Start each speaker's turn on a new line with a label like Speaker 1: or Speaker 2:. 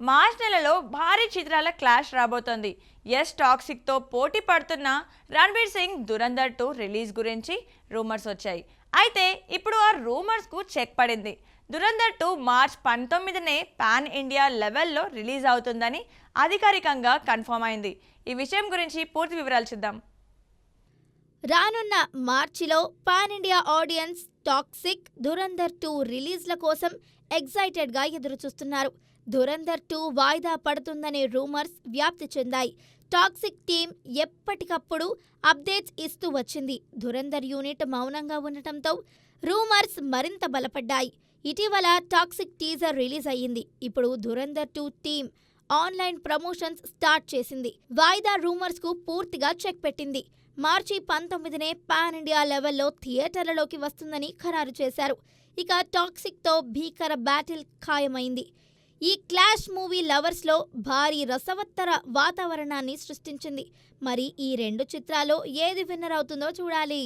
Speaker 1: March నెలలో భారీ చిత్రాల క్లాష్ రాబోతోంది. టాక్సిక్తో పోటీ పడుతున్న రణ్వీర్ సింగ్ దురంధర్ 2 రిలీజ్ గురించి రూమర్స్ వచ్చాయి. అయితే ఇప్పుడు ఆ రూమర్స్కు చెక్ పడింది. దురంధర్ 2 మార్చ్ 19నే పాన్ ఇండియా లెవెల్లో రిలీజ్ అవుతుందని అధికారికంగా కన్ఫర్మ్ అయింది. ఈ విషయం గురించి పూర్తి వివరాలు చూద్దాం.
Speaker 2: రానున్న మార్చిలో pan India audience toxic, Dhurandhar 2 రిలీజ్ల కోసం ఎగ్జైటెడ్గా ఎదురుచూస్తున్నారు. దురంధర్ 2 వాయిదా పడుతుందనే రూమర్స్ వ్యాప్తి చెందాయి. టాక్సిక్ టీం ఎప్పటికప్పుడు అప్డేట్స్ ఇస్తూ వచ్చింది. దురంధర్ యూనిట్ మౌనంగా ఉండటంతో రూమర్స్ మరింత బలపడ్డాయి. ఇటీవల టాక్సిక్ టీజర్ రిలీజ్ అయ్యింది. ఇప్పుడు Dhurandhar 2 team online promotions start చేసింది. వాయిదా రూమర్స్కు పూర్తిగా చెక్ పెట్టింది. మార్చి 19నే పాన్ ఇండియా లెవెల్లో థియేటర్లలోకి వస్తుందని ఖరారు చేశారు. ఇక టాక్సిక్తో భీకర బ్యాటిల్ ఖాయమైంది. ఈ క్లాష్ మూవీ లవర్స్లో భారీ రసవత్తర వాతావరణాన్ని సృష్టించింది. మరి ఈ రెండు చిత్రాల్లో ఏది విన్నర్ అవుతుందో చూడాలి.